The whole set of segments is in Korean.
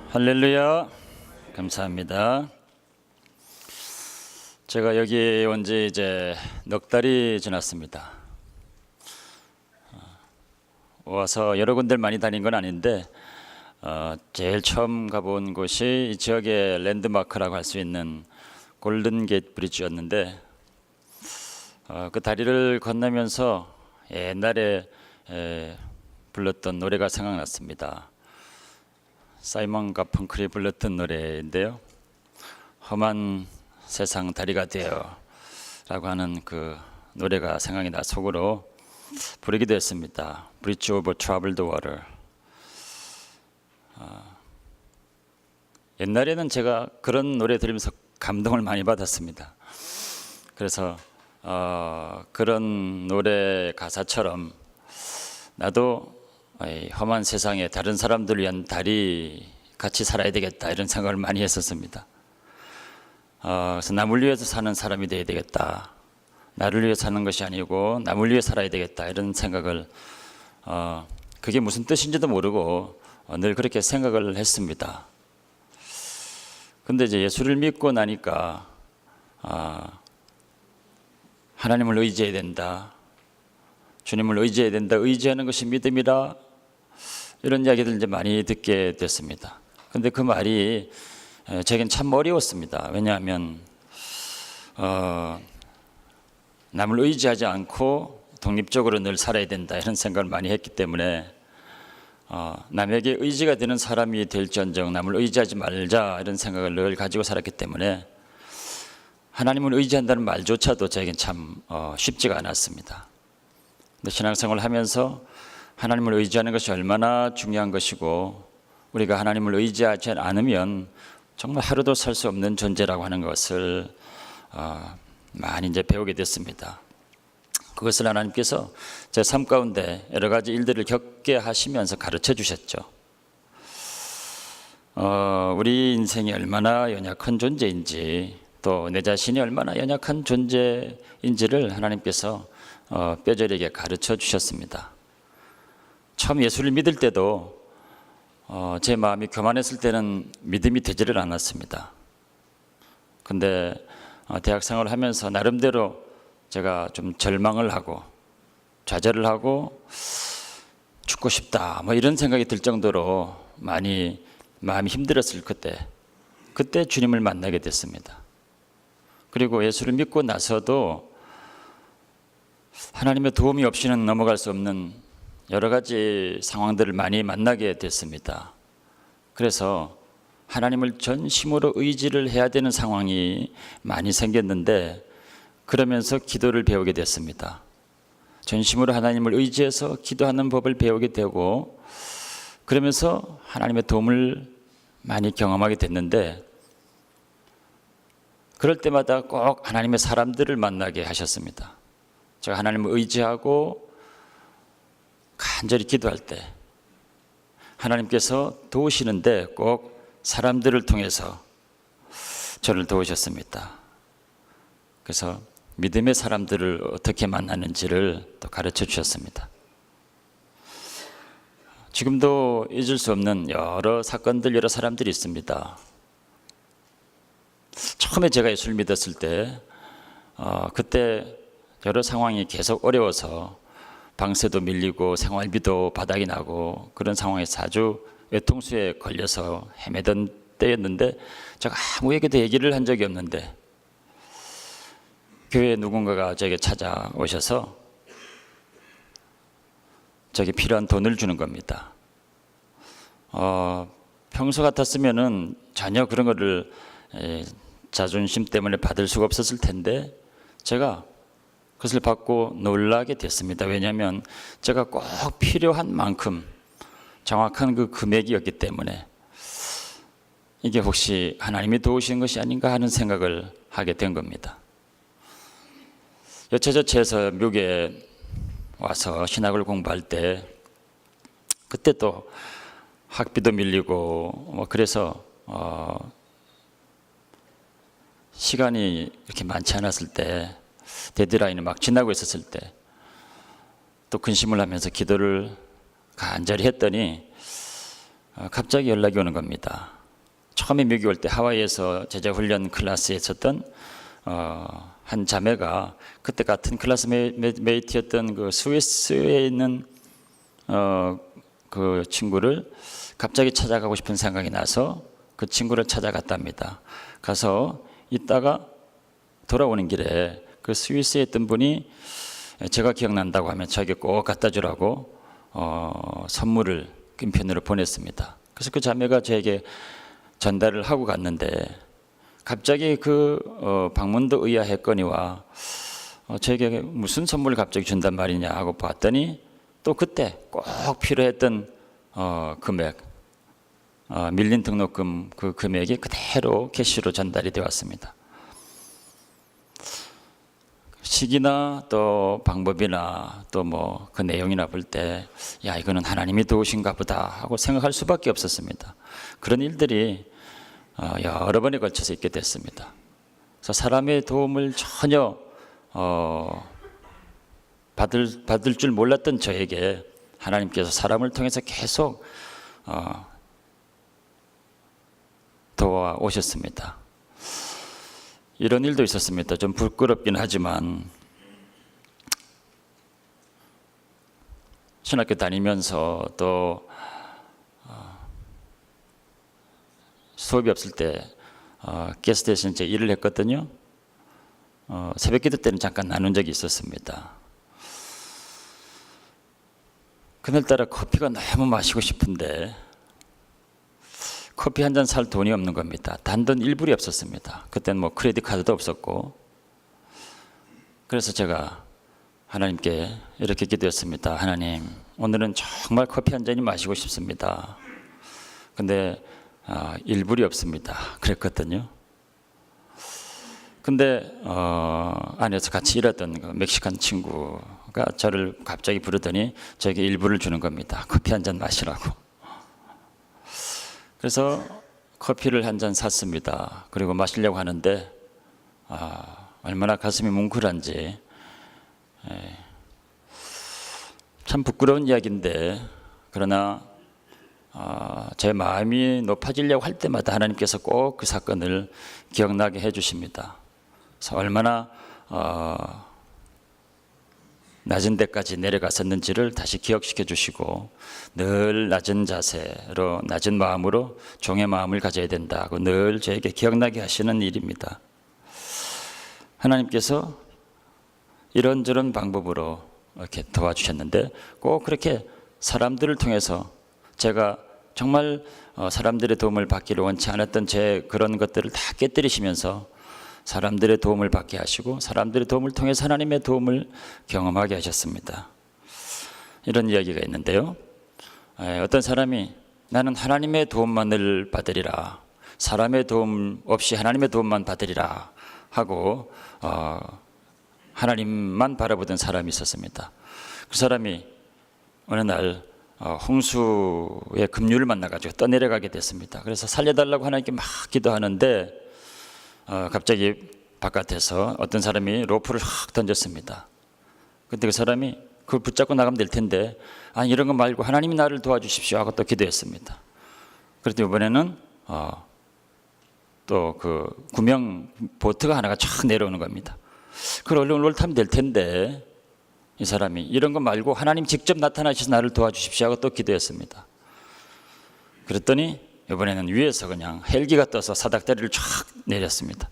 할렐루야. 감사합니다. 제가 여기 온 지 이제 넉 달이 지났습니다. 와서 여러 군데를 많이 다닌 건 아닌데 제일 처음 가본 곳이 이 지역의 랜드마크라고 할 수 있는 골든게이트 브리지였는데 그 다리를 건너면서 옛날에 불렀던 노래가 생각났습니다. 사이먼 가펑클이 불렀던 노래인데요. 험한 세상 다리가 되어 라고 하는 그 노래가 생각이 나 속으로 부르기도 했습니다. Bridge over troubled water. 옛날에는 제가 그런 노래 들으면서 감동을 많이 받았습니다. 그래서 그런 노래 가사처럼 나도 험한 세상에 다른 사람들을 위한 다리 같이 살아야 되겠다 이런 생각을 많이 했었습니다. 그래서 남을 위해서 사는 사람이 되어야 되겠다. 나를 위해 사는 것이 아니고 남을 위해 살아야 되겠다 이런 생각을 그게 무슨 뜻인지도 모르고 늘 그렇게 생각을 했습니다. 근데 이제 예수를 믿고 나니까 하나님을 의지해야 된다. 주님을 의지해야 된다. 의지하는 것이 믿음이라 이런 이야기들 이제 많이 듣게 됐습니다. 근데 그 말이 제겐 참 어려웠습니다. 왜냐하면 남을 의지하지 않고 독립적으로 늘 살아야 된다 이런 생각을 많이 했기 때문에 남에게 의지가 되는 사람이 될지언정 남을 의지하지 말자 이런 생각을 늘 가지고 살았기 때문에 하나님을 의지한다는 말조차도 저에겐 참 쉽지가 않았습니다. 근데 신앙생활을 하면서 하나님을 의지하는 것이 얼마나 중요한 것이고 우리가 하나님을 의지하지 않으면 정말 하루도 살 수 없는 존재라고 하는 것을 많이 이제 배우게 됐습니다. 그것을 하나님께서 제 삶 가운데 여러 가지 일들을 겪게 하시면서 가르쳐 주셨죠. 우리 인생이 얼마나 연약한 존재인지 또 내 자신이 얼마나 연약한 존재인지를 하나님께서 뼈저리게 가르쳐 주셨습니다. 처음 예수를 믿을 때도 제 마음이 교만했을 때는 믿음이 되지를 않았습니다. 근데 대학 생활을 하면서 나름대로 제가 좀 절망을 하고 좌절을 하고 죽고 싶다 뭐 이런 생각이 들 정도로 많이 마음이 힘들었을 그때 주님을 만나게 됐습니다. 그리고 예수를 믿고 나서도 하나님의 도움이 없이는 넘어갈 수 없는 여러 가지 상황들을 많이 만나게 됐습니다. 그래서 하나님을 전심으로 의지를 해야 되는 상황이 많이 생겼는데 그러면서 기도를 배우게 됐습니다. 전심으로 하나님을 의지해서 기도하는 법을 배우게 되고 그러면서 하나님의 도움을 많이 경험하게 됐는데 그럴 때마다 꼭 하나님의 사람들을 만나게 하셨습니다. 제가 하나님을 의지하고 간절히 기도할 때 하나님께서 도우시는데 꼭 사람들을 통해서 저를 도우셨습니다. 그래서 믿음의 사람들을 어떻게 만나는지를 또 가르쳐 주셨습니다. 지금도 잊을 수 없는 여러 사건들, 여러 사람들이 있습니다. 처음에 제가 예수를 믿었을 때 그때 여러 상황이 계속 어려워서 방세도 밀리고 생활비도 바닥이 나고 그런 상황에서 아주 외통수에 걸려서 헤매던 때였는데 제가 아무에게도 얘기를 한 적이 없는데 교회에 누군가가 저에게 찾아오셔서 저에게 필요한 돈을 주는 겁니다. 평소 같았으면은 전혀 그런 거를 자존심 때문에 받을 수가 없었을 텐데 제가 그것을 받고 놀라게 됐습니다. 왜냐하면 제가 꼭 필요한 만큼 정확한 그 금액이었기 때문에 이게 혹시 하나님이 도우시는 것이 아닌가 하는 생각을 하게 된 겁니다. 여차저차해서 미국에 와서 신학을 공부할 때 그때 또 학비도 밀리고 그래서 시간이 이렇게 많지 않았을 때 데드라인이 막 지나고 있었을 때 또 근심을 하면서 기도를 간절히 했더니 갑자기 연락이 오는 겁니다. 처음에 미국에 올 때 하와이에서 제자훈련 클래스에 있었던 한 자매가 그때 같은 클래스메이트였던 그 스위스에 있는 그 친구를 갑자기 찾아가고 싶은 생각이 나서 그 친구를 찾아갔답니다. 가서 있다가 돌아오는 길에 그 스위스에 있던 분이 제가 기억난다고 하면 저에게 꼭 갖다 주라고 선물을 끈편으로 보냈습니다. 그래서 그 자매가 저에게 전달을 하고 갔는데 갑자기 그 방문도 의아했거니와 저에게 무슨 선물을 갑자기 준단 말이냐 하고 봤더니 또 그때 꼭 필요했던 금액, 밀린 등록금 그 금액이 그대로 캐시로 전달이 되어 왔습니다. 시기나 또 방법이나 또 뭐 그 내용이나 볼 때 야 이거는 하나님이 도우신가 보다 하고 생각할 수밖에 없었습니다. 그런 일들이 여러 번에 걸쳐서 있게 됐습니다. 그래서 사람의 도움을 전혀 받을 줄 몰랐던 저에게 하나님께서 사람을 통해서 계속 도와오셨습니다. 이런 일도 있었습니다. 좀 부끄럽긴 하지만 신학교 다니면서 또 수업이 없을 때 게스트에서 이제 일을 했거든요. 새벽 기도 때는 잠깐 나눈 적이 있었습니다. 그날따라 커피가 너무 마시고 싶은데 커피 한 잔 살 돈이 없는 겁니다. 단돈 1불이 없었습니다. 그때는 뭐 크레딧 카드도 없었고. 그래서 제가 하나님께 이렇게 기도했습니다. 하나님, 오늘은 정말 커피 한 잔이 마시고 싶습니다. 근데 1불이 없습니다. 그랬거든요. 근데 안에서 같이 일하던 그 멕시칸 친구가 저를 갑자기 부르더니 저에게 1불을 주는 겁니다. 커피 한 잔 마시라고. 그래서 커피를 한 잔 샀습니다. 그리고 마시려고 하는데 얼마나 가슴이 뭉클한지. 참 부끄러운 이야기인데 그러나 제 마음이 높아지려고 할 때마다 하나님께서 꼭 그 사건을 기억나게 해주십니다. 그래서 얼마나 낮은 데까지 내려갔었는지를 다시 기억시켜 주시고 늘 낮은 자세로 낮은 마음으로 종의 마음을 가져야 된다고 늘 저에게 기억나게 하시는 일입니다. 하나님께서 이런저런 방법으로 이렇게 도와주셨는데 꼭 그렇게 사람들을 통해서 제가 정말 사람들의 도움을 받기를 원치 않았던 제 그런 것들을 다 깨뜨리시면서 사람들의 도움을 받게 하시고 사람들의 도움을 통해서 하나님의 도움을 경험하게 하셨습니다. 이런 이야기가 있는데요. 어떤 사람이 나는 하나님의 도움만을 받으리라, 사람의 도움 없이 하나님의 도움만 받으리라 하고 하나님만 바라보던 사람이 있었습니다. 그 사람이 어느 날 홍수의 급류를 만나가지고 떠내려가게 됐습니다. 그래서 살려달라고 하나님께 막 기도하는데 갑자기 바깥에서 어떤 사람이 로프를 확 던졌습니다. 그때 그 사람이 그걸 붙잡고 나가면 될 텐데 아니 이런 거 말고 하나님이 나를 도와주십시오 하고 또 기도했습니다. 그랬더니 이번에는 또 그 구명 보트가 하나가 쫙 내려오는 겁니다. 그걸 얼른 올타면 될 텐데 이 사람이 이런 거 말고 하나님 직접 나타나셔서 나를 도와주십시오 하고 또 기도했습니다. 그랬더니 이번에는 위에서 그냥 헬기가 떠서 사닥다리를 쫙 내렸습니다.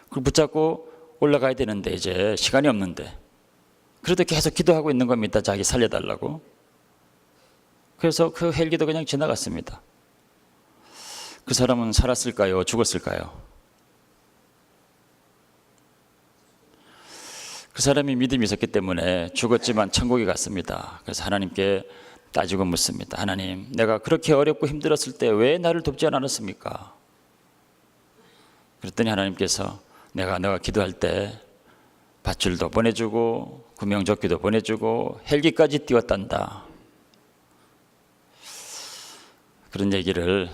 그걸 붙잡고 올라가야 되는데 이제 시간이 없는데 그래도 계속 기도하고 있는 겁니다. 자기 살려달라고. 그래서 그 헬기도 그냥 지나갔습니다. 그 사람은 살았을까요? 죽었을까요? 그 사람이 믿음이 있었기 때문에 죽었지만 천국에 갔습니다. 그래서 하나님께 따지고 묻습니다. 하나님, 내가 그렇게 어렵고 힘들었을 때 왜 나를 돕지 않았습니까? 그랬더니 하나님께서 내가 기도할 때 밧줄도 보내주고 구명조끼도 보내주고 헬기까지 띄웠단다. 그런 얘기를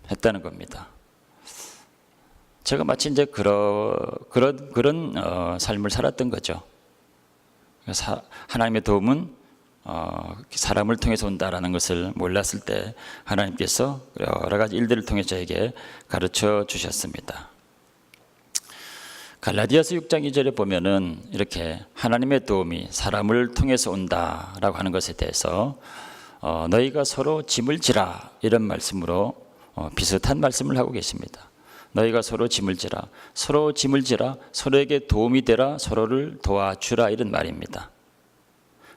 했다는 겁니다. 제가 마치 이제 그런 삶을 살았던 거죠. 하나님의 도움은 사람을 통해서 온다라는 것을 몰랐을 때 하나님께서 여러 가지 일들을 통해 저에게 가르쳐 주셨습니다. 갈라디아서 6장 2절에 보면은 이렇게 하나님의 도움이 사람을 통해서 온다라고 하는 것에 대해서 너희가 서로 짐을 지라 이런 말씀으로 비슷한 말씀을 하고 계십니다. 너희가 서로 짐을 지라, 서로 짐을 지라, 서로에게 도움이 되라, 서로를 도와주라 이런 말입니다.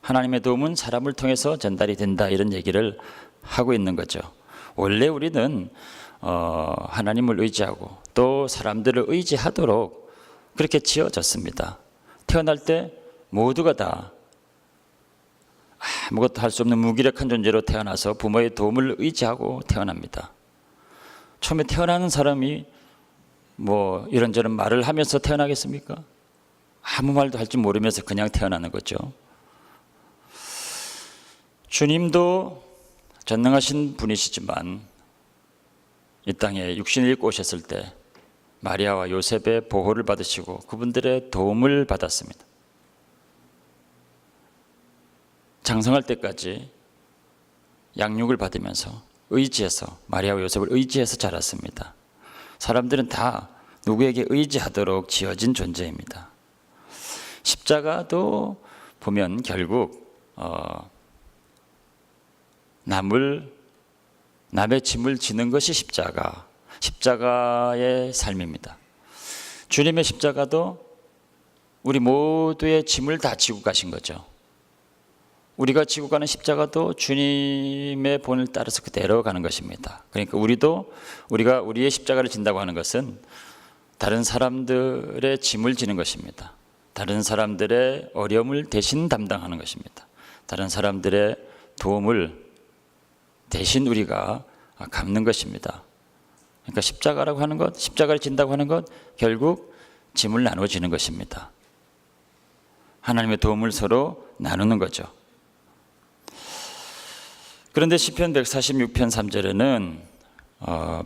하나님의 도움은 사람을 통해서 전달이 된다 이런 얘기를 하고 있는 거죠. 원래 우리는 하나님을 의지하고 또 사람들을 의지하도록 그렇게 지어졌습니다. 태어날 때 모두가 다 아무것도 할 수 없는 무기력한 존재로 태어나서 부모의 도움을 의지하고 태어납니다. 처음에 태어나는 사람이 뭐 이런저런 말을 하면서 태어나겠습니까? 아무 말도 할 줄 모르면서 그냥 태어나는 거죠. 주님도 전능하신 분이시지만 이 땅에 육신을 입고 오셨을 때 마리아와 요셉의 보호를 받으시고 그분들의 도움을 받았습니다. 장성할 때까지 양육을 받으면서 의지해서 마리아와 요셉을 의지해서 자랐습니다. 사람들은 다 누구에게 의지하도록 지어진 존재입니다. 십자가도 보면 결국 남의 짐을 지는 것이 십자가의 삶입니다. 주님의 십자가도 우리 모두의 짐을 다 지고 가신 거죠. 우리가 지고 가는 십자가도 주님의 본을 따라서 그대로 가는 것입니다. 그러니까 우리가 우리의 십자가를 진다고 하는 것은 다른 사람들의 짐을 지는 것입니다. 다른 사람들의 어려움을 대신 담당하는 것입니다. 다른 사람들의 도움을 대신 우리가 갚는 것입니다. 그러니까 십자가라고 하는 것, 십자가를 진다고 하는 것, 결국 짐을 나눠지는 것입니다. 하나님의 도움을 서로 나누는 거죠. 그런데 시편 146편 3절에는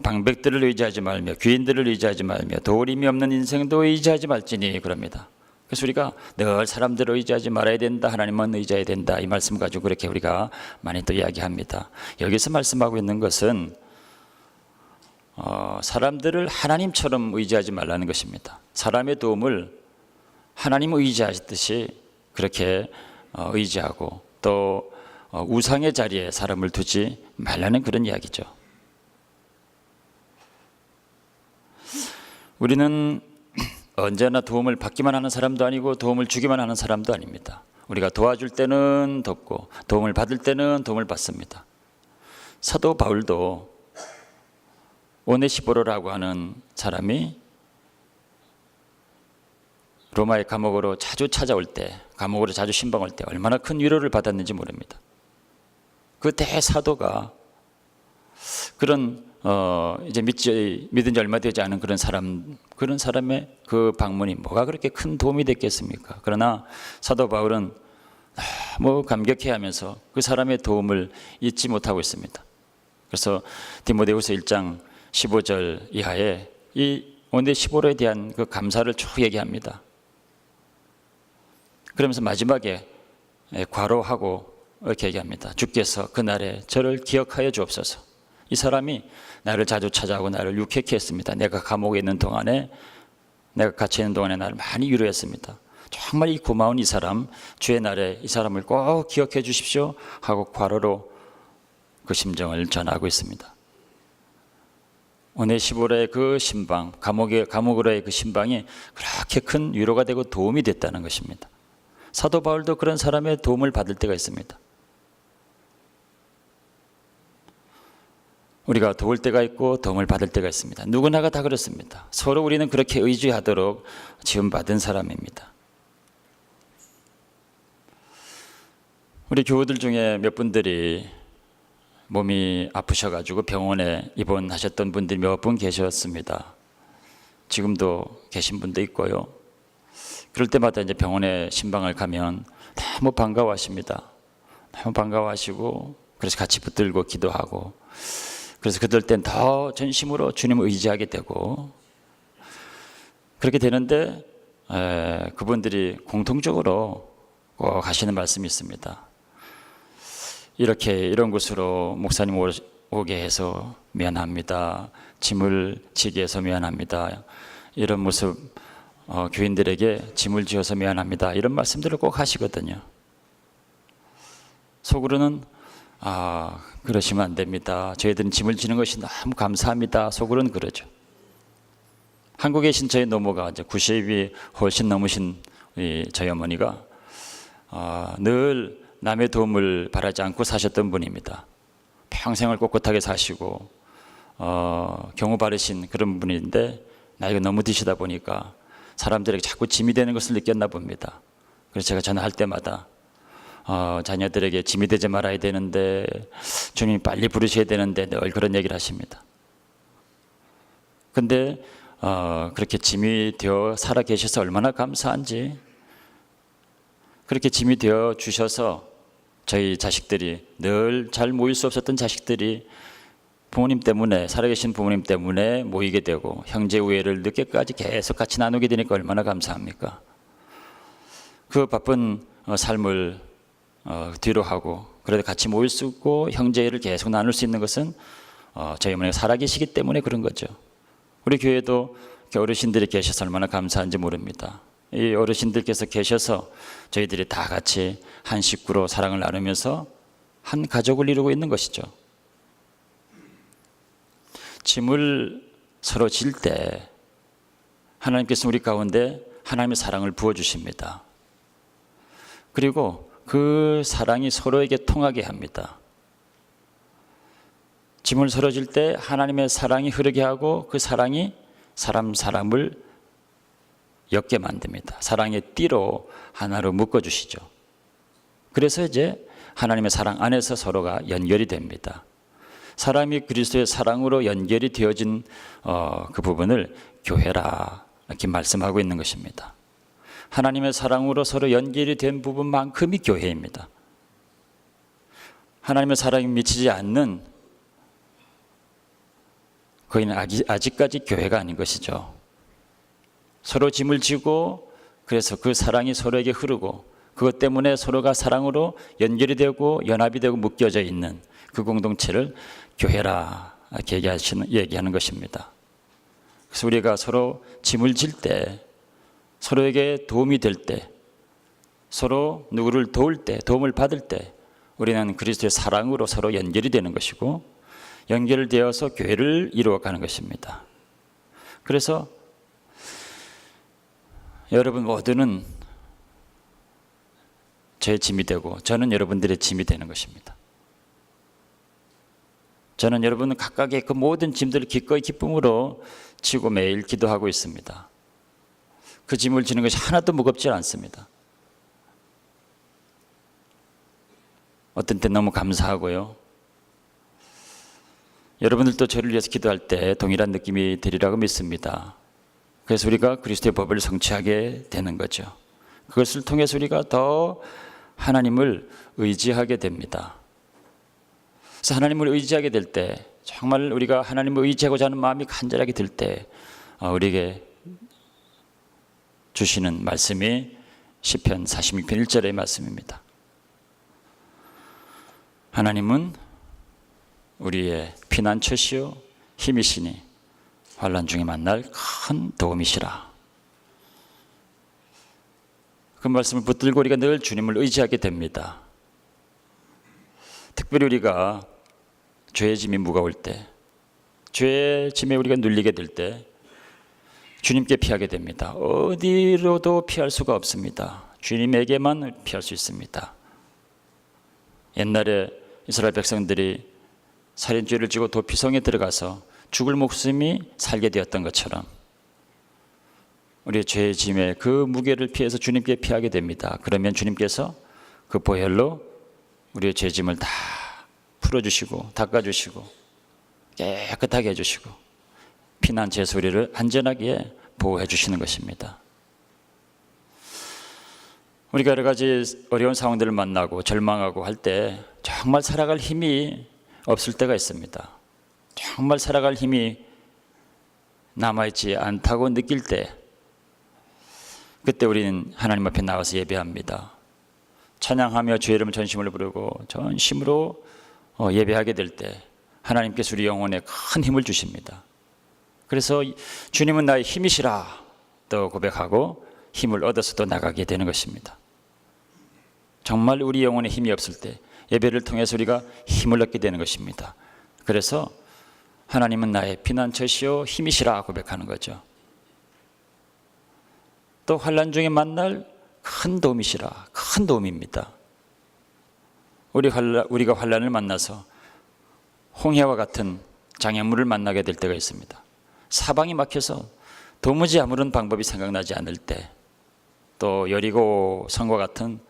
방백들을 의지하지 말며 귀인들을 의지하지 말며 도림이 없는 인생도 의지하지 말지니 그럽니다. 그래서 우리가 늘 사람들을 의지하지 말아야 된다, 하나님만 의지해야 된다 이 말씀 가지고 그렇게 우리가 많이 또 이야기합니다. 여기서 말씀하고 있는 것은 사람들을 하나님처럼 의지하지 말라는 것입니다. 사람의 도움을 하나님 의지하듯이 그렇게 의지하고 또 우상의 자리에 사람을 두지 말라는 그런 이야기죠. 우리는 언제나 도움을 받기만 하는 사람도 아니고 도움을 주기만 하는 사람도 아닙니다. 우리가 도와줄 때는 돕고 도움을 받을 때는 도움을 받습니다. 사도 바울도 오네시포로라고 하는 사람이 로마의 감옥으로 자주 찾아올 때, 감옥으로 자주 신방할 때 얼마나 큰 위로를 받았는지 모릅니다. 그 대사도가 그런 이제 믿은 지 얼마 되지 않은 그런 사람의 그 방문이 뭐가 그렇게 큰 도움이 됐겠습니까? 그러나 사도 바울은 너무 감격해하면서 그 사람의 도움을 잊지 못하고 있습니다. 그래서 디모데후서 1장 15절 이하에 이 오네시포로에 대한 그 감사를 쭉 얘기합니다. 그러면서 마지막에 괄호하고 이렇게 얘기합니다. 주께서 그날에 저를 기억하여 주옵소서. 이 사람이 나를 자주 찾아오고 나를 유쾌케 했습니다. 내가 감옥에 있는 동안에, 내가 갇혀 있는 동안에 나를 많이 위로했습니다. 정말 이 고마운 이 사람, 주의 날에 이 사람을 꼭 기억해 주십시오 하고 괄호로 그 심정을 전하고 있습니다. 오네시포로의 그 신방, 감옥으로의 그 신방이 그렇게 큰 위로가 되고 도움이 됐다는 것입니다. 사도 바울도 그런 사람의 도움을 받을 때가 있습니다. 우리가 도울 때가 있고 도움을 받을 때가 있습니다. 누구나가 다 그렇습니다. 서로 우리는 그렇게 의지하도록 지음받은 사람입니다. 우리 교우들 중에 몇 분들이 몸이 아프셔가지고 병원에 입원하셨던 분들이 몇 분 계셨습니다. 지금도 계신 분도 있고요. 그럴 때마다 이제 병원에 신방을 가면 너무 반가워하십니다. 너무 반가워하시고 그래서 같이 붙들고 기도하고 그래서 그들 땐 더 전심으로 주님을 의지하게 되고 그렇게 되는데 그분들이 공통적으로 꼭 하시는 말씀이 있습니다. 이런 곳으로 목사님 오게 해서 미안합니다. 짐을 지게 해서 미안합니다. 이런 모습 교인들에게 짐을 지어서 미안합니다. 이런 말씀들을 꼭 하시거든요. 속으로는 그러시면 안 됩니다. 저희들은 짐을 지는 것이 너무 감사합니다. 속으로는 그러죠. 한국에 계신 저희 노모가 이제 90이 훨씬 넘으신 저희 어머니가 늘 남의 도움을 바라지 않고 사셨던 분입니다. 평생을 꼿꼿하게 사시고 경우 바르신 그런 분인데 나이가 너무 드시다 보니까 사람들에게 자꾸 짐이 되는 것을 느꼈나 봅니다. 그래서 제가 전화할 때마다 자녀들에게 짐이 되지 말아야 되는데 주님 빨리 부르셔야 되는데 늘 그런 얘기를 하십니다. 근데 그렇게 짐이 되어 살아 계셔서 얼마나 감사한지, 그렇게 짐이 되어 주셔서 저희 자식들이 늘 잘 모일 수 없었던 자식들이 부모님 때문에, 살아계신 부모님 때문에 모이게 되고 형제 우애를 늦게까지 계속 같이 나누게 되니까 얼마나 감사합니까? 그 바쁜 삶을 뒤로 하고 그래도 같이 모일 수 있고 형제를 계속 나눌 수 있는 것은 저희 어머니가 살아계시기 때문에 그런 거죠. 우리 교회도 어르신들이 계셔서 얼마나 감사한지 모릅니다. 이 어르신들께서 계셔서 저희들이 다 같이 한 식구로 사랑을 나누면서 한 가족을 이루고 있는 것이죠. 짐을 서로 질 때 하나님께서 우리 가운데 하나님의 사랑을 부어주십니다. 그리고 그 사랑이 서로에게 통하게 합니다. 짐을 서로 질 때 하나님의 사랑이 흐르게 하고 그 사랑이 사람을 엮게 만듭니다. 사랑의 띠로 하나로 묶어주시죠. 그래서 이제 하나님의 사랑 안에서 서로가 연결이 됩니다. 사람이 그리스도의 사랑으로 연결이 되어진 그 부분을 교회라 이렇게 말씀하고 있는 것입니다. 하나님의 사랑으로 서로 연결이 된 부분만큼이 교회입니다. 하나님의 사랑이 미치지 않는 거기는 아직까지 교회가 아닌 것이죠. 서로 짐을 지고 그래서 그 사랑이 서로에게 흐르고 그것 때문에 서로가 사랑으로 연결이 되고 연합이 되고 묶여져 있는 그 공동체를 교회라 이렇게 얘기하는 것입니다. 그래서 우리가 서로 짐을 질 때, 서로에게 도움이 될 때, 서로 누구를 도울 때, 도움을 받을 때 우리는 그리스도의 사랑으로 서로 연결이 되는 것이고 연결되어서 교회를 이루어가는 것입니다. 그래서 여러분 모두는 제 짐이 되고 저는 여러분들의 짐이 되는 것입니다. 저는 여러분 각각의 그 모든 짐들을 기꺼이 기쁨으로 지고 매일 기도하고 있습니다. 그 짐을 지는 것이 하나도 무겁지 않습니다. 어떤 때 너무 감사하고요. 여러분들도 저를 위해서 기도할 때 동일한 느낌이 되리라고 믿습니다. 그래서 우리가 그리스도의 법을 성취하게 되는 거죠. 그것을 통해서 우리가 더 하나님을 의지하게 됩니다. 그래서 하나님을 의지하게 될 때, 정말 우리가 하나님을 의지하고자 하는 마음이 간절하게 들 때 우리에게 주시는 말씀이 시편 46편 1절의 말씀입니다. 하나님은 우리의 피난처시요 힘이시니 환난 중에 만날 큰 도움이시라. 그 말씀을 붙들고 우리가 늘 주님을 의지하게 됩니다. 특별히 우리가 죄의 짐이 무거울 때, 죄의 짐에 우리가 눌리게 될 때 주님께 피하게 됩니다. 어디로도 피할 수가 없습니다. 주님에게만 피할 수 있습니다. 옛날에 이스라엘 백성들이 살인죄를 지고 도피성에 들어가서 죽을 목숨이 살게 되었던 것처럼 우리의 죄의 짐에 그 무게를 피해서 주님께 피하게 됩니다. 그러면 주님께서 그 보혈로 우리의 죄 짐을 다 풀어주시고 닦아주시고 깨끗하게 해주시고 피난 제소리를 안전하게 보호해 주시는 것입니다. 우리가 여러 가지 어려운 상황들을 만나고 절망하고 할 때 정말 살아갈 힘이 없을 때가 있습니다. 정말 살아갈 힘이 남아있지 않다고 느낄 때 그때 우리는 하나님 앞에 나와서 예배합니다. 찬양하며 주의 이름을 전심으로 부르고 전심으로 예배하게 될 때 하나님께서 우리 영혼에 큰 힘을 주십니다. 그래서 주님은 나의 힘이시라 또 고백하고 힘을 얻어서 또 나가게 되는 것입니다. 정말 우리 영혼에 힘이 없을 때 예배를 통해서 우리가 힘을 얻게 되는 것입니다. 그래서 하나님은 나의 피난처시요 힘이시라 고백하는 거죠. 또 환난 중에 만날 큰 도움이시라, 큰 도움입니다. 우리가 환난을 만나서 홍해와 같은 장애물을 만나게 될 때가 있습니다. 사방이 막혀서 도무지 아무런 방법이 생각나지 않을 때, 또 여리고 성과 같은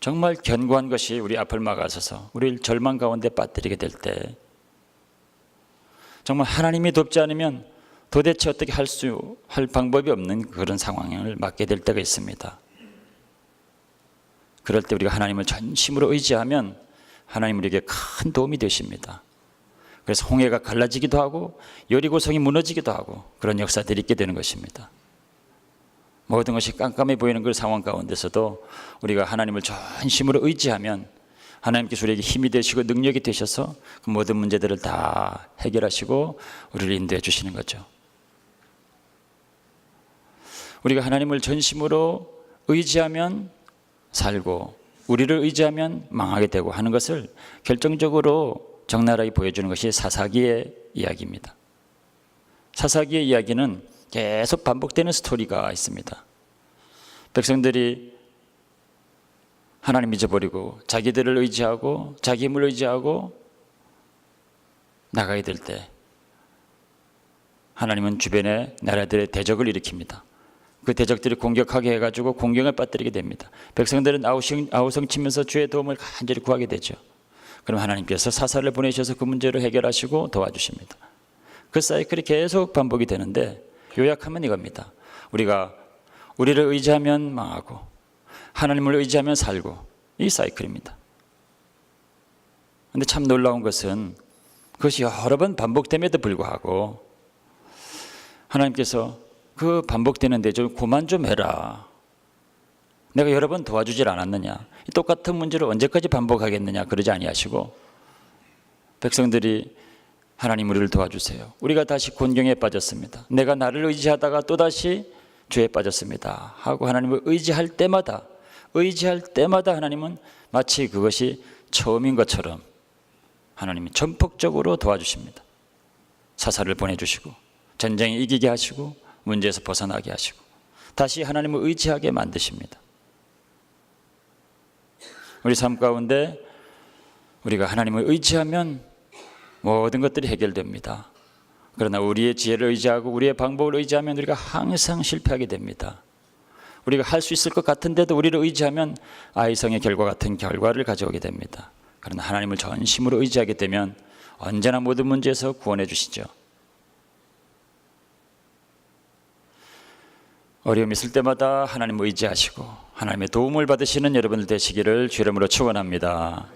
정말 견고한 것이 우리 앞을 막아서서 우리를 절망 가운데 빠뜨리게 될 때, 정말 하나님이 돕지 않으면 도대체 어떻게 할 방법이 없는 그런 상황을 맞게 될 때가 있습니다. 그럴 때 우리가 하나님을 전심으로 의지하면 하나님 우리에게 큰 도움이 되십니다. 그래서 홍해가 갈라지기도 하고 여리고성이 무너지기도 하고 그런 역사들이 있게 되는 것입니다. 모든 것이 깜깜해 보이는 그 상황 가운데서도 우리가 하나님을 전심으로 의지하면 하나님께서 우리에게 힘이 되시고 능력이 되셔서 그 모든 문제들을 다 해결하시고 우리를 인도해 주시는 거죠. 우리가 하나님을 전심으로 의지하면 살고 우리를 의지하면 망하게 되고 하는 것을 결정적으로 적나라하게 보여주는 것이 사사기의 이야기입니다. 사사기의 이야기는 계속 반복되는 스토리가 있습니다. 백성들이 하나님 잊어버리고 자기들을 의지하고 자기 힘을 의지하고 나가게 될 때 하나님은 주변의 나라들의 대적을 일으킵니다. 그 대적들이 공격하게 해가지고 공경을 빠뜨리게 됩니다. 백성들은 아우성 치면서 주의 도움을 간절히 구하게 되죠. 그럼 하나님께서 사사를 보내셔서 그 문제를 해결하시고 도와주십니다. 그 사이클이 계속 반복이 되는데 요약하면 이겁니다. 우리가 우리를 의지하면 망하고 하나님을 의지하면 살고, 이 사이클입니다. 그런데 참 놀라운 것은 그것이 여러 번 반복됨에도 불구하고 하나님께서 그 반복되는데 좀 그만 좀 해라. 내가 여러 번 도와주질 않았느냐. 똑같은 문제를 언제까지 반복하겠느냐 그러지 아니하시고 백성들이 하나님 우리를 도와주세요. 우리가 다시 곤경에 빠졌습니다. 내가 나를 의지하다가 또다시 죄에 빠졌습니다 하고 하나님을 의지할 때마다 하나님은 마치 그것이 처음인 것처럼 하나님이 전폭적으로 도와주십니다. 사사를 보내주시고 전쟁에 이기게 하시고 문제에서 벗어나게 하시고 다시 하나님을 의지하게 만드십니다. 우리 삶 가운데 우리가 하나님을 의지하면 모든 것들이 해결됩니다. 그러나 우리의 지혜를 의지하고 우리의 방법을 의지하면 우리가 항상 실패하게 됩니다. 우리가 할 수 있을 것 같은데도 우리를 의지하면 아이성의 결과 같은 결과를 가져오게 됩니다. 그러나 하나님을 전심으로 의지하게 되면 언제나 모든 문제에서 구원해 주시죠. 어려움이 있을 때마다 하나님을 의지하시고 하나님의 도움을 받으시는 여러분들 되시기를 주 이름으로 축원합니다.